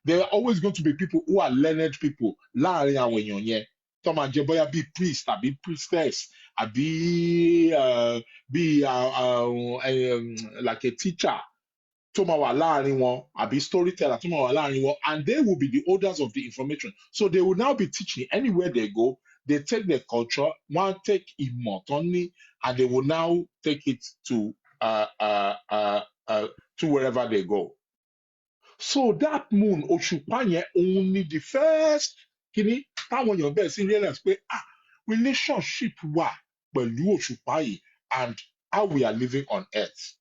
there are always going to be people who are learned people láàrin àwọn èèyàn yẹn tó máa jẹ bóyá bíi priest àbí priestess àbí like a teacher tó máa wà láàrin wọn àbí storyteller tó máa wà láàrin wọn, and they will be the holders of the information, so they will now be teaching anywhere they go. They take their culture, one take ìmọ̀ tán ní, and they will now take it to wherever they go. So that moon òṣùpá yẹn òun ni the first kìíní táwọn èèyàn bẹ̀rẹ̀ sí realize pé relationship wà pẹ̀lú òṣùpá yìí and how we are living on earth.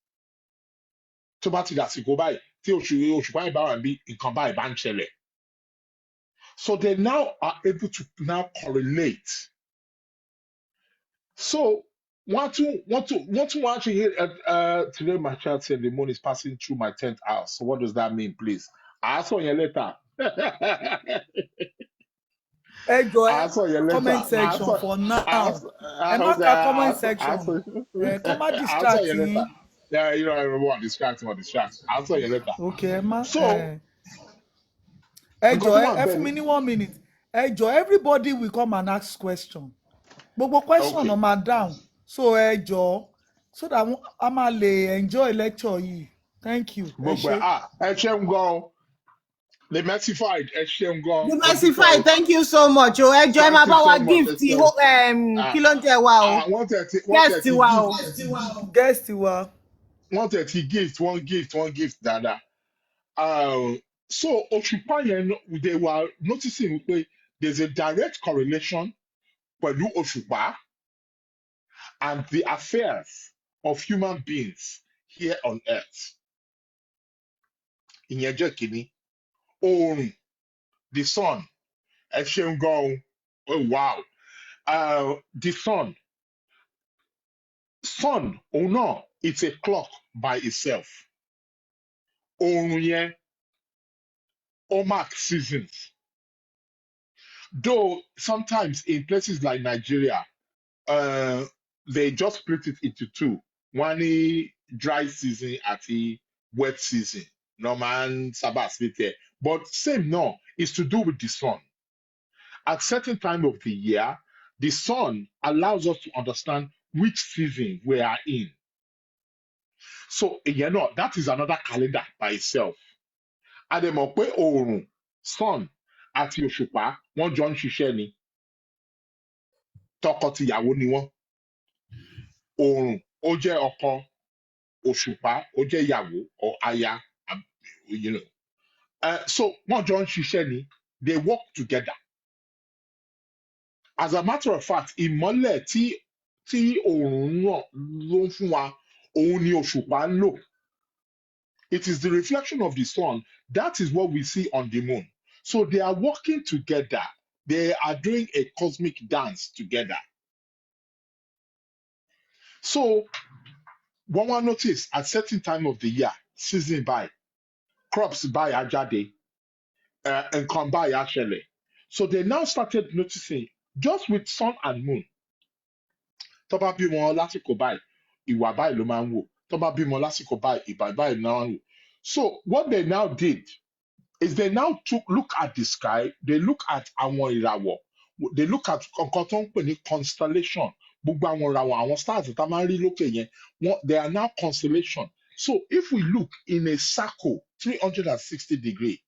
Tó bá ti dàsìkò báyìí tí òṣùpá yìí bá wà bí nǹkan báyìí bá ń ṣẹlẹ̀. So they now are able to now correlate. So today my child said the moon is passing through my 10th house. So what does that mean, please? I saw your letter. Ẹ jọ̀ọ́, I saw your comment letter. section for now. I Ẹ má ka comment saw section. Kọ́ má your distract letter. yín. Yeah, you know, everyone distract. I saw your letter. Okay, ẹ má. So, Ẹ nǹkan tó jọ̀ọ́, wà ẹ fún bẹ́ẹ̀ mi ni. ní 1 minute. Ẹ jọ̀ọ́, everybody will come and ask question. Gbogbo question Okay. on my down. So ẹ jọ̀ọ́, so that a máa lè enjoy lecture yìí. Thank you. Ẹ Gbogbo ṣé. ẹ ṣeun gan. The Mercified, ẹ ṣeun gan. The Mo Mercified, dúpẹ́ o. thank you so much. O ẹ jọ̀ọ́ ẹ Thank máa you bá so wa much. gift Ẹ ṣeun. kí ló ń jẹ wa o. Wọ́n tẹ̀ Guest ti wa o. Guest wa. wọ́n tẹ̀ ti wọ́n gift dáadáa. So òṣùpá yẹn they were noticing pé there's a direct correlation pẹ̀lú òṣùpá and the affairs of human beings here on earth. Ìyẹn jẹ́ kìíní. Oòrùn, the sun, ẹ ṣeun gan. Oh wow. The sun òun náà, it's a clock by itself. Oòrùn yẹn ó mark seasons. Though sometimes in places like Nigeria, they just split it into two. One ní dry season àti wet season. No man sábà split there. But same no, it's to do with the sun. At certain time of the year, the sun allows us to understand which season we are in. So, that is another calendar by itself. Àdèmọ̀ pé oòrùn, sun, àti òṣùpá, wọ́n jọ ń ṣiṣẹ́ ni. Tọkọ-tìyàwó ni wọ́n. Oòrùn, ó jẹ́ ọkọ, òṣùpá, ó jẹ́ ìyàwó or aya, so wọ́n jọ ń ṣiṣẹ́ ni. They work together. As a matter of fact, ìmọ́lẹ̀ tí oòrùn náà ló ń fún wa, òun ni òṣùpá ń lò. It is the reflection of the sun. That is what we see on the moon. So they are working together. They are doing a cosmic dance together. So one will notice at certain time of the year, season by, crops by ajade, and come by actually. So they now started noticing just with sun and moon. Tó bá bímọ lásìkò báyìí, ìwà báyìí ló máa ń wò. Tó bá bímọ lásìkò báyìí, ìwà báyìí ló máa ń wò. So what they now did is they now look at the sky, they look at àwọn ìràwọ̀, they look at nǹkan tó ń pè ní constellation. Gbogbo àwọn ìràwọ̀, àwọn stars tá a máa ń rí lókè yẹn, they are now constellation. So if we look in a circle, 360 degrees,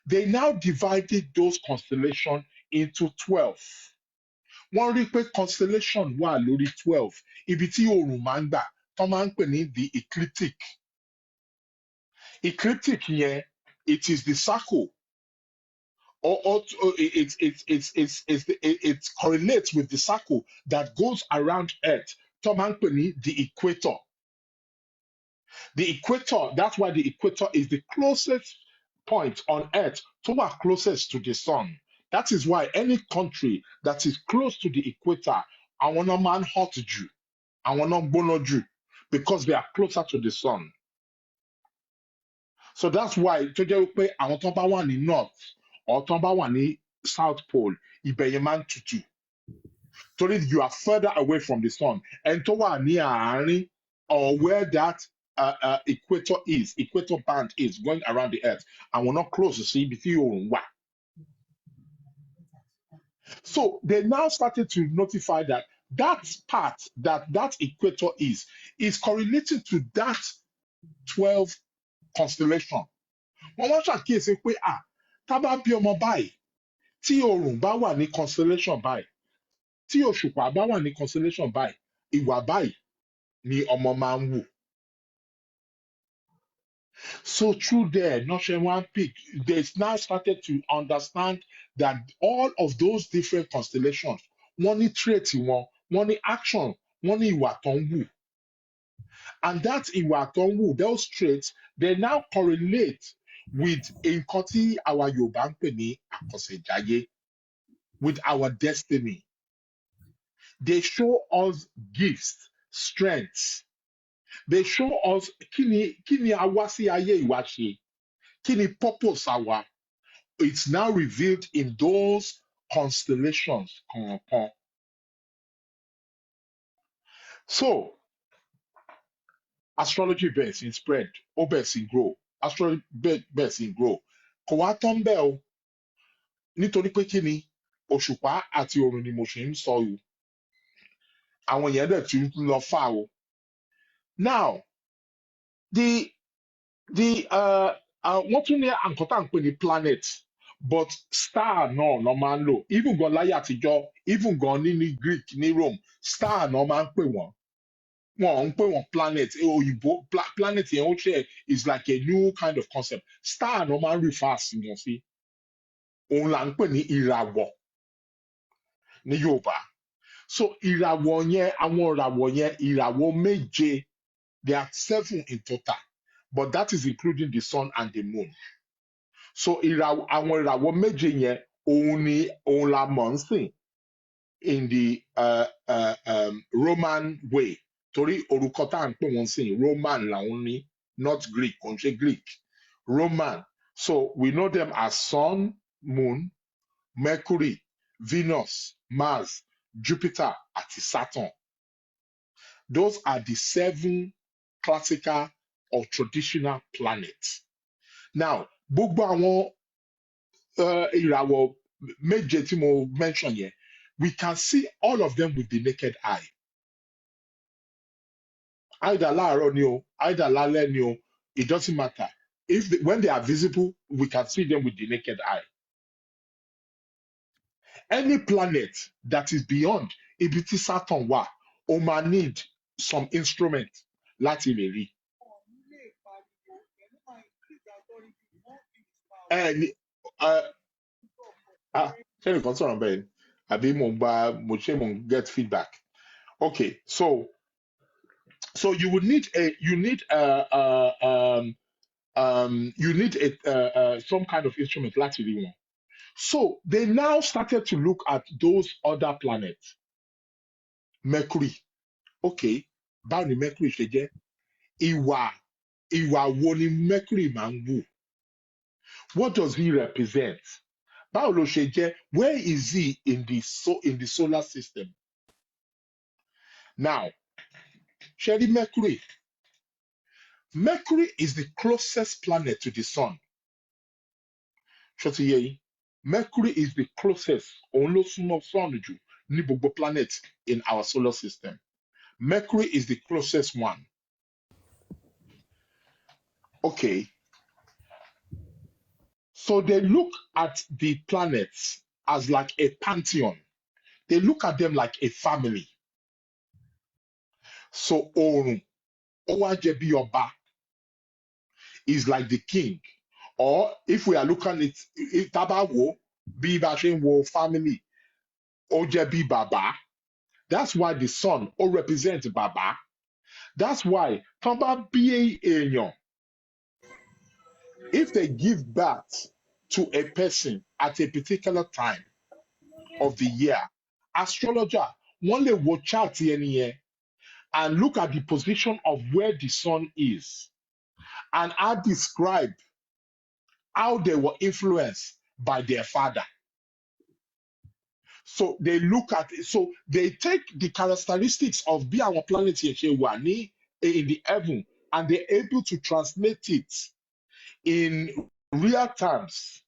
they now divided those constellations into 12. Wọ́n rí pé constellation wà lórí 12. Ibi tí oòrùn máa ń gbà, tó máa ń pè ní the ecliptic. Ecliptic yẹn, it is the circle. It correlates with the circle that goes around Earth. Tó máa ń pè ní the equator. The equator, that's why the equator is the closest point on Earth to wà closest to the sun. That is why any country that is close to the equator, àwọn náà máa ń hot jù, àwọn náà gbóná jù, because they are closer to the sun. So that's why tó jẹ́ pé àwọn tó bá wà ní north or tó bá wà ní south pole, ibẹ̀ yẹn máa ń tutù. Torí you are further away from the sun. And tó wà ní àárín or where that equator band is going around the earth, and we're not close to see between. So they now started to notify that that part that equator is correlating to that 12 constellation. Wọ́n wá ṣàkíyèsí pé tá bá bí ọmọ báyìí tí oòrùn bá wà ní constellation báyìí tí òṣùpá bá wà ní constellation báyìí ìwà báyìí ni ọmọ máa ń wù. So through there, Notion One Peak, they now started to understand that all of those different constellations, wọ́n ní trait wọn, wọ́n ní action, wọ́n ní ìwà tó ń wù. And that ìwà tó ń wù, those traits, they now correlate with nǹkan tí àwa Yorùbá ń pè ní àkọsẹ̀jáyé, with our destiny. They show us gifts, strengths. They show us kí ni àwa sí ayé ìwà ṣe, kí ni purpose àwa. It's now revealed in those constellations kọ̀ọ̀kan. So astrology bẹ̀rẹ̀ sí spread, ó bẹ̀rẹ̀ sí grow, astrology bẹ̀rẹ̀ sí grow. Kò wá tán bẹ́ẹ̀ o, nítorí pé kí ni òṣùpá àti òrùn ni mo ṣe ń sọ yìí. Àwọn èèyàn dẹ̀ tún lọ fà o. Now, wọ́n tún ní nǹkan tá à ń pè ní planet, but star náà lọ́ máa ń lò. Even gan láyé àtijọ́, even gan ní Greek ní Rome, star náà máa ń pè wọ́n. Wọ́n ń pè wọ́n planet. Òyìnbó planet yẹn ó ṣe is like a new kind of concept. Star náà máa ń refer sí wọn sí. Òun là ń pè ní ìràwọ̀ ní Yorùbá. So ìràwọ̀ yẹn, àwọn ìràwọ̀ yẹn, ìràwọ̀ méje, there are 7 in total, but that is including the sun and the moon. So àwọn ìràwọ̀ méje yẹn, òun la mọ̀ ń sìn in the Roman way. Torí orúkọ tá à ń pè wọ́n sìn, Roman làwọn ní, not Greek, kò ń ṣe Greek. Roman. So we know them as sun, moon, Mercury, Venus, Mars, Jupiter àti Saturn. Those are the 7 classical or traditional planets. Now, gbogbo àwọn ìràwọ̀ méje tí mo mention yẹn, we can see all of them with the naked eye. Either láàárọ̀ ni o, either lálẹ́ ni o, it doesn't matter. When they are visible, we can see them with the naked eye. Any planet that is beyond ibi tí Saturn wà, ó máa need some instrument láti lè rí. Ṣé nìkan sọ̀rọ̀ bẹ́ẹ̀ ni? Àbí mo get feedback. Okay, so you would need some kind of instrument láti rí wọn. So they now started to look at those other planets. Mercury. Okay, báwo ni Mercury ṣe jẹ́? Ìwà wo ni Mercury máa ń wù? What does he represent? Báwo ló ṣe jẹ́? Where is he in the solar system? Now, Sherry, Mercury. Mercury is the closest planet to the sun. Ṣó ti yé yín? Mercury is the closest, òun ló súnmọ́ sun jù ní gbogbo planet in our solar system. Mercury is the closest one. Okay. So they look at the planets as like a pantheon. They look at them like a family. So Òòrùn, ó wá jẹ́ bí ọba, is like the king. Or if we are looking at it, tá bá wò bí bá ṣe ń wo family, ó jẹ́ bí bàbá. That's why the sun ó represent bàbá. That's why tán bá bí èèyàn, if they give birth to a person at a particular time of the year, astrologer wọ́n lè wo chart ẹni yẹn and look at the position of where the sun is and describe how they were influenced by their father. So they look at it, so they take the characteristics of bí àwọn planet yẹn ṣe wà ní in the heaven and they're able to translate it in real terms